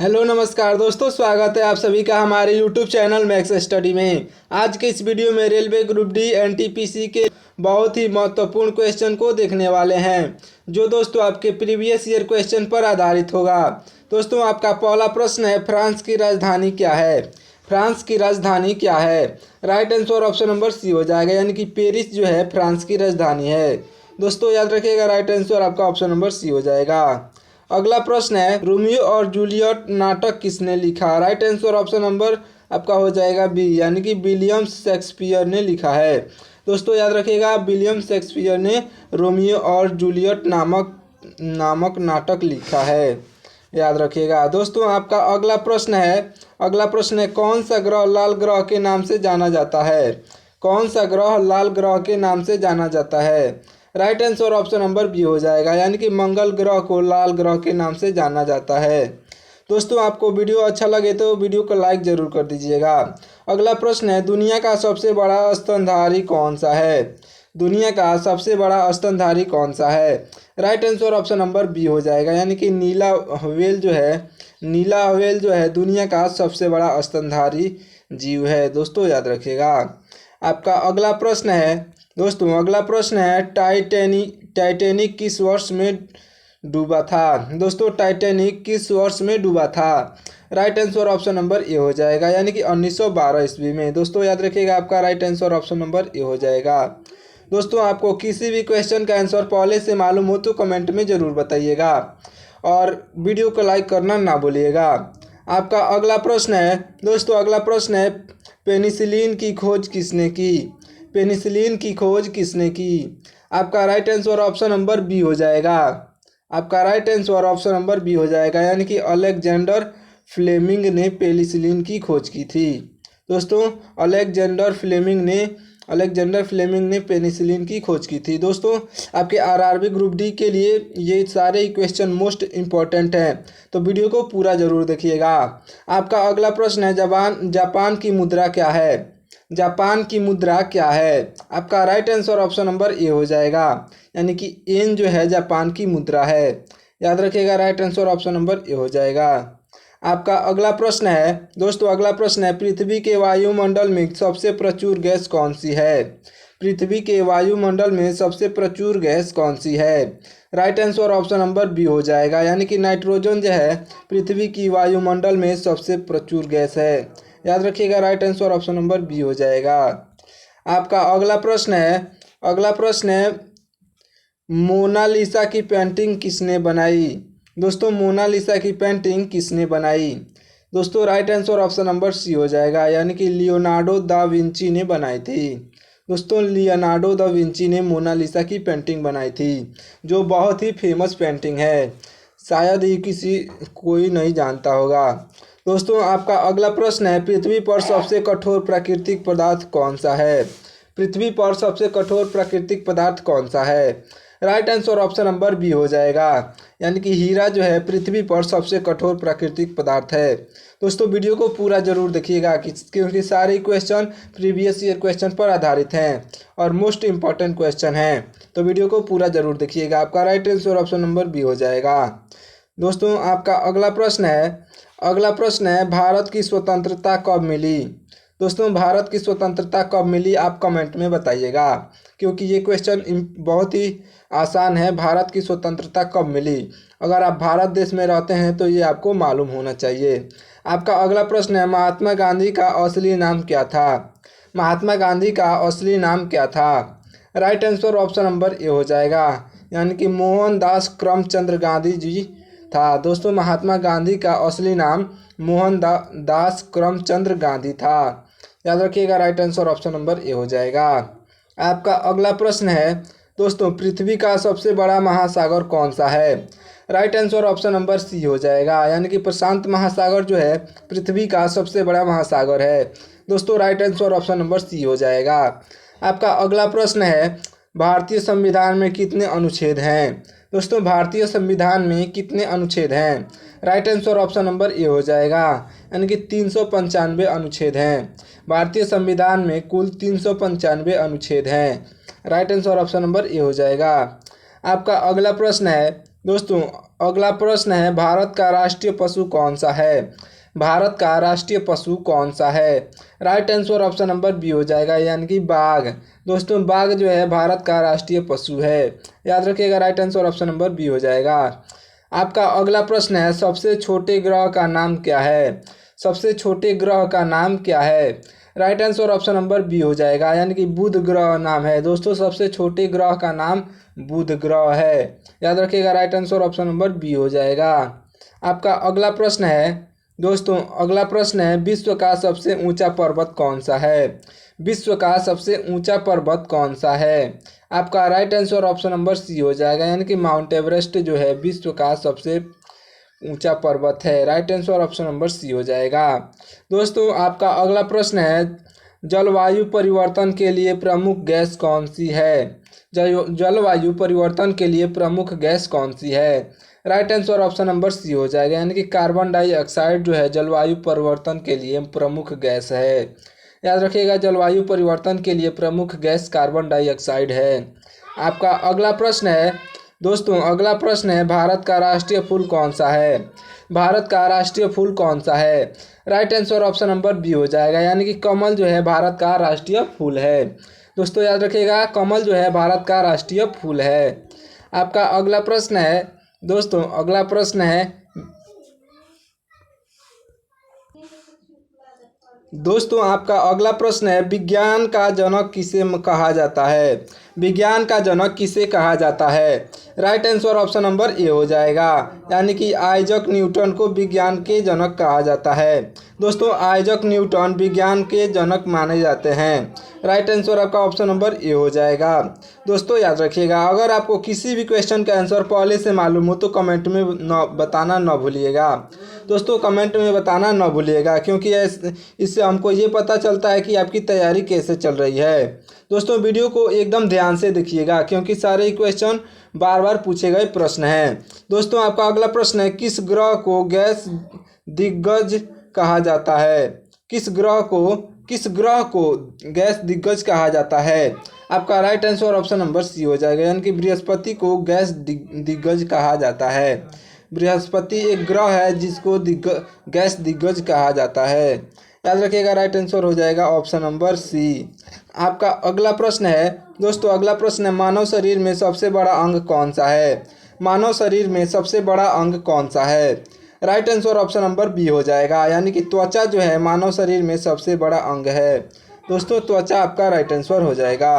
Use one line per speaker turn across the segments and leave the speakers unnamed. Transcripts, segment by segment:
Hello नमस्कार दोस्तों, स्वागत है आप सभी का हमारे यूट्यूब चैनल मैक्स स्टडी में। आज के इस वीडियो में रेलवे ग्रुप डी एनटीपीसी के बहुत ही महत्वपूर्ण क्वेश्चन को देखने वाले हैं, जो दोस्तों आपके प्रीवियस ईयर क्वेश्चन पर आधारित होगा। दोस्तों आपका पहला प्रश्न है, फ्रांस की राजधानी क्या है? फ्रांस की राजधानी क्या है? Right answer option number C हो जाएगा, यानी कि पेरिस जो है फ्रांस की राजधानी है। दोस्तों याद रखिएगा, राइट आंसर आपका ऑप्शन नंबर सी हो जाएगा। अगला प्रश्न है, रोमियो और जूलियट नाटक किसने लिखा? राइट आंसर ऑप्शन नंबर आपका हो जाएगा बी, यानी कि विलियम शेक्सपियर ने लिखा है। दोस्तों याद रखिएगा, विलियम शेक्सपियर ने रोमियो और जूलियट नामक नाटक लिखा है, याद रखिएगा। दोस्तों आपका अगला प्रश्न है, कौन सा ग्रह लाल ग्रह के नाम से जाना जाता है? कौन सा ग्रह लाल ग्रह के नाम से जाना जाता है? Right answer option number B हो जाएगा, यानी कि मंगल ग्रह को लाल ग्रह के नाम से जाना जाता है। दोस्तों आपको वीडियो अच्छा लगे तो वीडियो को लाइक जरूर कर दीजिएगा। अगला प्रश्न है, दुनिया का सबसे बड़ा स्तनधारी कौन सा है? दुनिया का सबसे बड़ा स्तनधारी कौन सा है? Right answer option number B हो जाएगा, यानी कि नीला व्हेल जो है दुनिया का सबसे बड़ा स्तनधारी जीव है। दोस्तों याद रखिएगा। आपका अगला प्रश्न है, टाइटैनिक किस वर्ष में डूबा था? दोस्तों टाइटैनिक किस वर्ष में डूबा था? Right answer option number A हो जाएगा, यानी कि 1912 ईस्वी में। दोस्तों याद रखिएगा, आपका right answer option number A हो जाएगा। दोस्तों आपको किसी भी क्वेश्चन का आंसर पहले से मालूम हो तो कमेंट में ज़रूर बताइएगा और वीडियो को लाइक करना ना भूलिएगा। आपका अगला प्रश्न है, पेनिसिलिन की खोज किसने की? पेनिसिलिन की खोज किसने की? आपका right answer option number B हो जाएगा। आपका right answer option number B हो जाएगा, यानी कि अलेक्जेंडर फ्लेमिंग ने पेनिसिलिन की खोज की थी। दोस्तों अलेक्जेंडर फ्लेमिंग ने पेनिसिलिन की खोज की थी। दोस्तों आपके आरआरबी ग्रुप डी के लिए ये सारे ही क्वेश्चन मोस्ट इम्पॉर्टेंट हैं, तो वीडियो को पूरा ज़रूर देखिएगा। आपका अगला प्रश्न है, जापान की मुद्रा क्या है? जापान की मुद्रा क्या है? आपका right answer option number A हो जाएगा, यानी कि येन जो है जापान की मुद्रा है, याद रखिएगा। Right answer option number A हो जाएगा। आपका अगला प्रश्न है, पृथ्वी के वायुमंडल में सबसे प्रचुर गैस कौन सी है? पृथ्वी के वायुमंडल में सबसे प्रचुर गैस कौन सी है? Right answer option number B हो जाएगा, यानी कि नाइट्रोजन जो है पृथ्वी की वायुमंडल में सबसे प्रचुर गैस है, याद रखिएगा। Right answer option number B हो जाएगा। आपका अगला प्रश्न है, मोनालिसा की पेंटिंग किसने बनाई? दोस्तों मोनालिसा की पेंटिंग किसने बनाई? दोस्तों right answer option number C हो जाएगा, यानी कि लियोनार्डो दा विंची ने बनाई थी। दोस्तों लियोनार्डो दा विंची ने मोनालिसा की पेंटिंग बनाई थी, जो बहुत ही फेमस पेंटिंग है, शायद ही कोई नहीं जानता होगा। दोस्तों आपका अगला प्रश्न है, पृथ्वी पर सबसे कठोर प्राकृतिक पदार्थ कौन सा है? पृथ्वी पर सबसे कठोर प्राकृतिक पदार्थ कौन सा है? Right answer option number B हो जाएगा, यानी कि हीरा जो है पृथ्वी पर सबसे कठोर प्राकृतिक पदार्थ है। दोस्तों वीडियो को पूरा जरूर देखिएगा, क्योंकि सारे क्वेश्चन प्रीवियस ईयर क्वेश्चन पर आधारित हैं और मोस्ट इम्पॉर्टेंट क्वेश्चन हैं, तो वीडियो को पूरा जरूर देखिएगा। आपका right answer option number B हो जाएगा। दोस्तों आपका अगला प्रश्न है, भारत की स्वतंत्रता कब मिली? दोस्तों भारत की स्वतंत्रता कब मिली, आप कमेंट में बताइएगा, क्योंकि ये क्वेश्चन बहुत ही आसान है। भारत की स्वतंत्रता कब मिली? अगर आप भारत देश में रहते हैं तो ये आपको मालूम होना चाहिए। आपका अगला प्रश्न है, महात्मा गांधी का असली नाम क्या था? महात्मा गांधी का असली नाम क्या था? Right answer option number A हो जाएगा, यानी कि मोहनदास करमचंद गांधी जी था। दोस्तों महात्मा गांधी का असली नाम मोहनदास करमचंद गांधी था, याद रखिएगा। Right answer option number A हो जाएगा। आपका अगला प्रश्न है, दोस्तों पृथ्वी का सबसे बड़ा महासागर कौन सा है? Right answer option number C हो जाएगा, यानी कि प्रशांत महासागर जो है पृथ्वी का सबसे बड़ा महासागर है। दोस्तों right answer option number C हो जाएगा। आपका अगला प्रश्न है, भारतीय संविधान में कितने अनुच्छेद हैं? दोस्तों भारतीय संविधान में कितने अनुच्छेद हैं? Right answer option number A हो जाएगा, यानी कि 395 अनुच्छेद हैं। भारतीय संविधान में कुल 395 अनुच्छेद हैं। Right answer option number A हो जाएगा। आपका अगला प्रश्न है, दोस्तों अगला प्रश्न है, भारत का राष्ट्रीय पशु कौन सा है? भारत का राष्ट्रीय पशु कौन सा है? Right answer option number B हो जाएगा, यानी कि बाघ। दोस्तों बाघ जो है भारत का राष्ट्रीय पशु है, याद रखिएगा। Right answer option number B हो जाएगा। आपका अगला प्रश्न है, सबसे छोटे ग्रह का नाम क्या है? सबसे छोटे ग्रह का नाम क्या है? Right answer option number B हो जाएगा, यानी कि बुध ग्रह नाम है। दोस्तों सबसे छोटे ग्रह का नाम बुध ग्रह है, याद रखिएगा। Right answer option number B हो जाएगा। आपका अगला प्रश्न है, दोस्तों अगला प्रश्न है, विश्व का सबसे ऊंचा पर्वत कौन सा है? विश्व का सबसे ऊंचा पर्वत कौन सा है? आपका right answer option number C हो जाएगा, यानी कि माउंट एवरेस्ट जो है विश्व का सबसे ऊंचा पर्वत है। Right answer option number C हो जाएगा। दोस्तों आपका अगला प्रश्न है, जलवायु परिवर्तन के लिए प्रमुख गैस कौन सी है? जलवायु परिवर्तन के लिए प्रमुख गैस कौन सी है? Right answer option number C हो जाएगा, यानी कि कार्बन डाइऑक्साइड जो है जलवायु परिवर्तन के लिए प्रमुख गैस है। याद रखिएगा, जलवायु परिवर्तन के लिए प्रमुख गैस कार्बन डाइऑक्साइड है। आपका अगला प्रश्न है, दोस्तों अगला प्रश्न है, भारत का राष्ट्रीय फूल कौन सा है? भारत का राष्ट्रीय फूल कौन सा है? Right answer option number B हो जाएगा, यानी कि कमल जो है भारत का राष्ट्रीय फूल है। दोस्तों याद रखिएगा, कमल जो है भारत का राष्ट्रीय फूल है। आपका अगला प्रश्न है, दोस्तों अगला प्रश्न है, दोस्तों आपका अगला प्रश्न है, विज्ञान का जनक किसे कहा जाता है? विज्ञान का जनक किसे कहा जाता है? Right answer option number A हो जाएगा, यानी कि आइजक न्यूटन को विज्ञान के जनक कहा जाता है। दोस्तों आइजक न्यूटन विज्ञान के जनक माने जाते हैं। राइट आंसर आपका ऑप्शन नंबर ए हो जाएगा। दोस्तों याद रखिएगा, अगर आपको किसी भी क्वेश्चन का आंसर पहले से मालूम हो तो कमेंट में बताना न भूलिएगा। दोस्तों कमेंट में बताना न भूलिएगा, क्योंकि इससे हमको ये पता चलता है कि आपकी तैयारी कैसे चल रही है। दोस्तों वीडियो को एकदम ध्यान से देखिएगा, क्योंकि सारे ही क्वेश्चन बार बार पूछे गए प्रश्न हैं। दोस्तों आपका अगला प्रश्न है, किस ग्रह को गैस दिग्गज कहा जाता है? किस ग्रह को गैस दिग्गज कहा जाता है? आपका right answer option number C हो जाएगा, यानी कि बृहस्पति को गैस दिग्गज कहा जाता है। बृहस्पति एक ग्रह है जिसको गैस दिग्गज कहा जाता है। याद रखिएगा, राइट आंसर हो जाएगा ऑप्शन नंबर सी। आपका अगला प्रश्न है, दोस्तों अगला प्रश्न है, मानव शरीर में सबसे बड़ा अंग कौन सा है? मानव शरीर में सबसे बड़ा अंग कौन सा है? Right answer option number B हो जाएगा, यानी कि त्वचा जो है मानव शरीर में सबसे बड़ा अंग है। दोस्तों त्वचा आपका राइट आंसर हो जाएगा।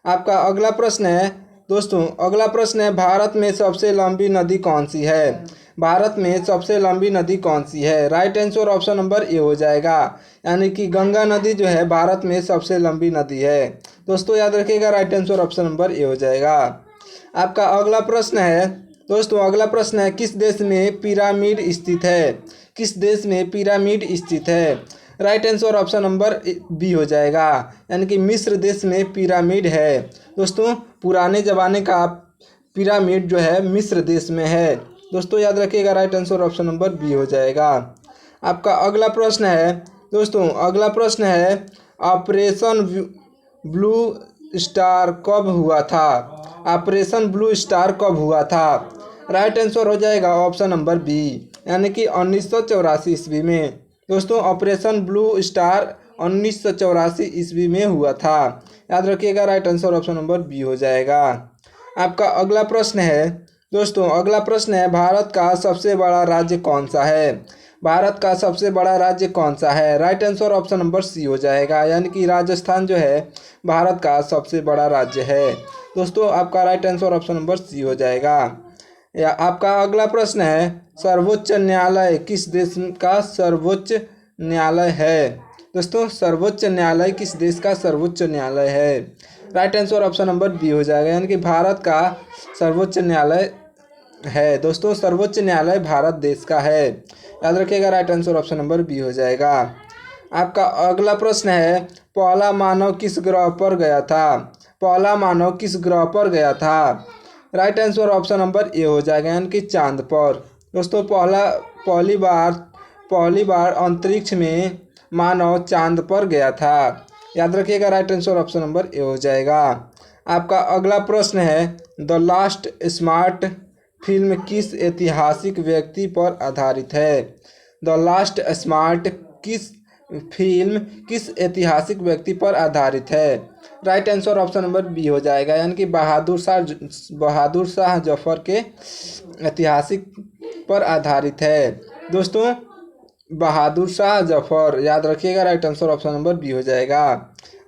आपका अगला प्रश्न है, दोस्तों अगला प्रश्न है, भारत में सबसे लंबी नदी कौन सी है? भारत में सबसे लंबी नदी कौन सी है? Right answer option number A हो जाएगा, यानी कि गंगा नदी जो है भारत में सबसे लंबी नदी है। दोस्तों याद रखिएगा, right answer option number A हो जाएगा। आपका अगला प्रश्न है, दोस्तों अगला प्रश्न है, किस देश में पिरामिड स्थित है? किस देश में पिरामिड स्थित है? Right answer option number B हो जाएगा, यानी कि मिस्र देश में पिरामिड है। दोस्तों पुराने ज़माने का पिरामिड जो है मिस्र देश में है। दोस्तों याद रखिएगा, right answer option number B हो जाएगा। आपका अगला प्रश्न है, दोस्तों अगला प्रश्न है, ऑपरेशन ब्लू स्टार कब हुआ था? ऑपरेशन ब्लू स्टार कब हुआ था? राइट आंसर हो जाएगा ऑप्शन नंबर बी, यानी कि 1984 ईस्वी में। दोस्तों ऑपरेशन ब्लू स्टार 1984 ईस्वी में हुआ था। याद रखिएगा, right answer option number B हो जाएगा। आपका अगला प्रश्न है, दोस्तों अगला प्रश्न है, भारत का सबसे बड़ा राज्य कौन सा है? भारत का सबसे बड़ा राज्य कौन सा है? Right answer option number C हो जाएगा, यानी कि राजस्थान जो है भारत का सबसे बड़ा राज्य है। दोस्तों आपका right answer option number C हो जाएगा। या आपका अगला प्रश्न है, सर्वोच्च न्यायालय किस देश का सर्वोच्च न्यायालय है? दोस्तों सर्वोच्च न्यायालय किस देश का सर्वोच्च न्यायालय है? Right answer option number B हो जाएगा, यानी कि भारत का सर्वोच्च न्यायालय है। दोस्तों सर्वोच्च न्यायालय भारत देश का है। याद रखिएगा, right answer option number B हो जाएगा। आपका अगला प्रश्न है, पहला मानव किस ग्रह पर गया था? पहला मानव किस ग्रह पर गया था? Right answer option number A हो जाएगा, यानी कि चांद पर। दोस्तों पहली बार अंतरिक्ष में मानव चांद पर गया था। याद रखिएगा, right answer option number A हो जाएगा। आपका अगला प्रश्न है, द लास्ट स्मार्ट फिल्म किस ऐतिहासिक व्यक्ति पर आधारित है? द लास्ट स्मार्ट किस फिल्म किस ऐतिहासिक व्यक्ति पर आधारित है? Right answer option number B हो जाएगा, यानी कि बहादुर शाह जफर के ऐतिहासिक पर आधारित है। दोस्तों बहादुर शाह जफर, याद रखिएगा, right answer option number B हो जाएगा।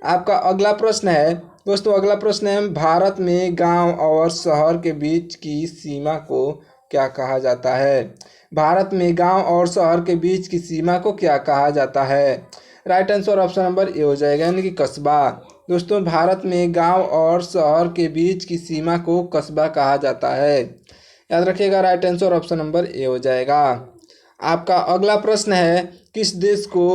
आपका अगला प्रश्न है दोस्तों, अगला प्रश्न है भारत में गांव और शहर के बीच की सीमा को क्या कहा जाता है? भारत में गांव और शहर के बीच की सीमा को क्या कहा जाता है? Right answer option number A हो जाएगा, यानी कि कस्बा। दोस्तों भारत में गांव और शहर के बीच की सीमा को कस्बा कहा जाता है, याद रखिएगा, right answer option number A हो जाएगा। आपका अगला प्रश्न है किस देश को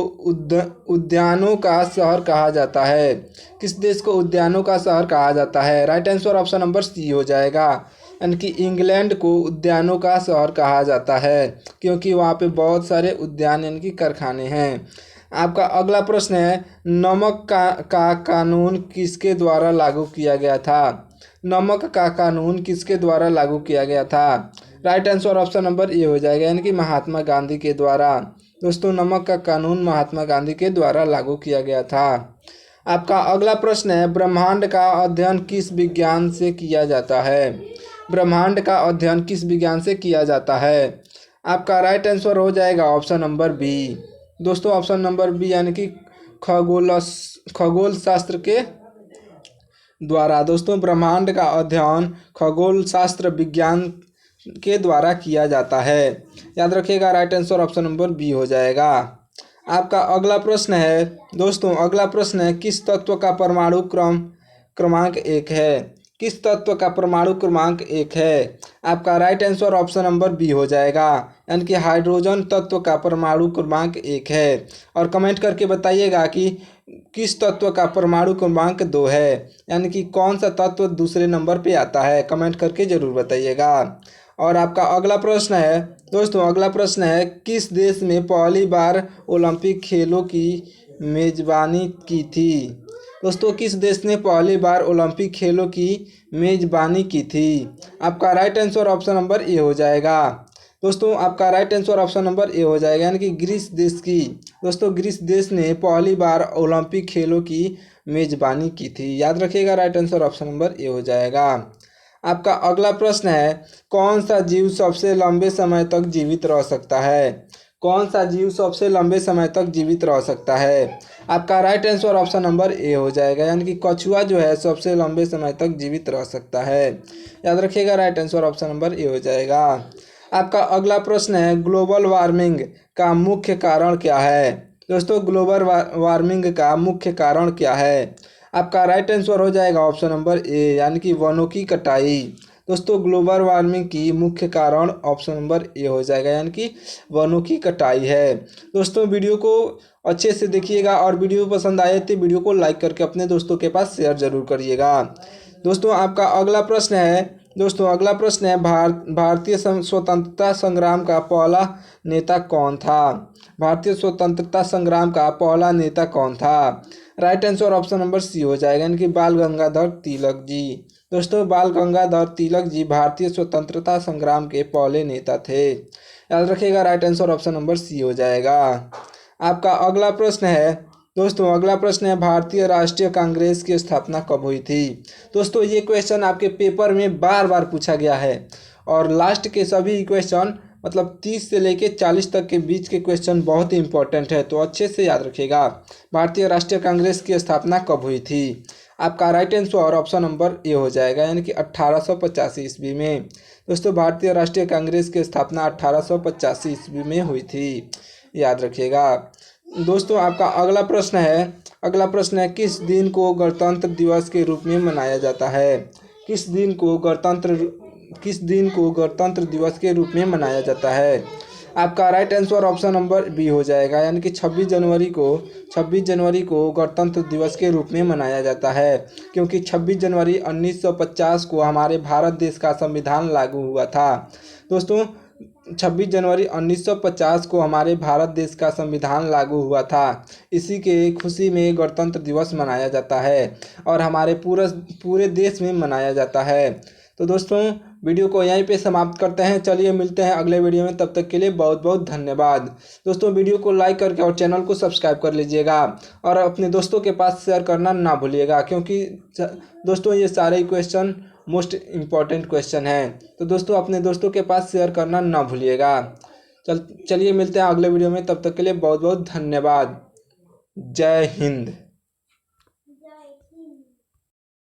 उद्यानों का शहर कहा जाता है? किस देश को उद्यानों का शहर कहा जाता है? Right answer option number C हो जाएगा, यानी कि इंग्लैंड को उद्यानों का शहर कहा जाता है, क्योंकि वहाँ पे बहुत सारे उद्यान यानी कि कारखाने हैं। आपका अगला प्रश्न है नमक का कानून किसके द्वारा लागू किया गया था? नमक का कानून किसके द्वारा लागू किया गया था? Right answer option number A हो जाएगा, यानी कि महात्मा गांधी के द्वारा। दोस्तों नमक का कानून महात्मा गांधी के द्वारा लागू किया गया था। आपका अगला प्रश्न है ब्रह्मांड का अध्ययन किस विज्ञान से किया जाता है? ब्रह्मांड का अध्ययन किस विज्ञान से किया जाता है? आपका राइट आंसर हो जाएगा ऑप्शन नंबर बी। दोस्तों ऑप्शन नंबर बी, यानी कि खगोल शास्त्र के द्वारा। दोस्तों ब्रह्मांड का अध्ययन खगोल शास्त्र विज्ञान के द्वारा किया जाता है, याद रखिएगा, right answer option number B हो जाएगा। आपका अगला प्रश्न है दोस्तों, अगला प्रश्न है किस तत्व का परमाणु क्रमांक 1 है? किस तत्व का परमाणु क्रमांक 1 है? आपका right answer option number B हो जाएगा, यानी कि हाइड्रोजन तत्व का परमाणु क्रमांक 1 है। और कमेंट करके बताइएगा कि किस तत्व का परमाणु क्रमांक 2 है, यानी कि कौन सा तत्व दूसरे नंबर पे आता है, कमेंट करके ज़रूर बताइएगा। और आपका अगला प्रश्न है दोस्तों, अगला प्रश्न है किस देश में पहली बार ओलंपिक खेलों की मेज़बानी की थी? दोस्तों किस देश ने पहली बार ओलंपिक खेलों की मेज़बानी की थी? आपका right answer option number A हो जाएगा। दोस्तों आपका right answer option number A हो जाएगा, यानी कि ग्रीस देश की। दोस्तों ग्रीस देश ने पहली बार ओलंपिक खेलों की मेज़बानी की थी, याद रखिएगा, right answer option number A हो जाएगा। आपका अगला प्रश्न है कौन सा जीव सबसे लंबे समय तक जीवित रह सकता है? कौन सा जीव सबसे लंबे समय तक जीवित रह सकता है? आपका right answer option number A हो जाएगा, यानी कि कछुआ जो है सबसे लंबे समय तक जीवित रह सकता है, याद रखिएगा, right answer option number A हो जाएगा। आपका अगला प्रश्न है ग्लोबल वार्मिंग का मुख्य कारण क्या है? दोस्तों ग्लोबल वार्मिंग का मुख्य कारण क्या है? आपका राइट आंसर हो जाएगा ऑप्शन नंबर ए, यानी कि वनों की कटाई। दोस्तों ग्लोबल वार्मिंग की मुख्य कारण ऑप्शन नंबर ए हो जाएगा, यानी कि वनों की कटाई है। दोस्तों वीडियो को अच्छे से देखिएगा और वीडियो पसंद आए तो वीडियो को लाइक करके अपने दोस्तों के पास शेयर जरूर करिएगा। दोस्तों आपका अगला प्रश्न है भारतीय स्वतंत्रता संग्राम का पहला नेता कौन था? भारतीय स्वतंत्रता संग्राम का पहला नेता कौन था? Right answer option number C हो जाएगा, यानी कि बाल गंगाधर तिलक जी। दोस्तों बाल गंगाधर तिलक जी भारतीय स्वतंत्रता संग्राम के पहले नेता थे, याद रखिएगा, right answer option number C हो जाएगा। आपका अगला प्रश्न है भारतीय राष्ट्रीय कांग्रेस की स्थापना कब हुई थी? दोस्तों ये क्वेश्चन आपके पेपर में बार बार पूछा गया है और लास्ट के सभी क्वेश्चन मतलब 30 से लेके 40 तक के बीच के क्वेश्चन बहुत ही इंपॉर्टेंट है, तो अच्छे से याद रखिएगा। भारतीय राष्ट्रीय कांग्रेस की स्थापना कब हुई थी? आपका right answer option number A हो जाएगा, यानी कि 1885 ईस्वी में। दोस्तों भारतीय राष्ट्रीय कांग्रेस की स्थापना 1885 ईस्वी में हुई थी, याद रखिएगा। दोस्तों आपका अगला प्रश्न है किस दिन को गणतंत्र दिवस के रूप में मनाया जाता है? किस दिन को गणतंत्र दिवस के रूप में मनाया जाता है? आपका right answer option number B हो जाएगा, यानी कि 26 जनवरी को गणतंत्र दिवस के रूप में मनाया जाता है, क्योंकि 26 जनवरी 1950 को हमारे भारत देश का संविधान लागू हुआ था। दोस्तों 26 जनवरी 1950 को हमारे भारत देश का संविधान लागू हुआ था, इसी के खुशी में गणतंत्र दिवस मनाया जाता है और हमारे पूरे देश में मनाया जाता है। तो दोस्तों वीडियो को यहीं पे समाप्त करते हैं। चलिए मिलते हैं अगले वीडियो में, तब तक के लिए बहुत बहुत धन्यवाद। दोस्तों वीडियो को लाइक करके और चैनल को सब्सक्राइब कर लीजिएगा और अपने दोस्तों के पास शेयर करना ना भूलिएगा, क्योंकि दोस्तों ये सारे क्वेश्चन मोस्ट इम्पॉर्टेंट क्वेश्चन हैं। तो दोस्तों अपने दोस्तों के पास शेयर करना ना भूलिएगा। चलिए मिलते हैं अगले वीडियो में, तब तक के लिए बहुत बहुत धन्यवाद। जय हिंद।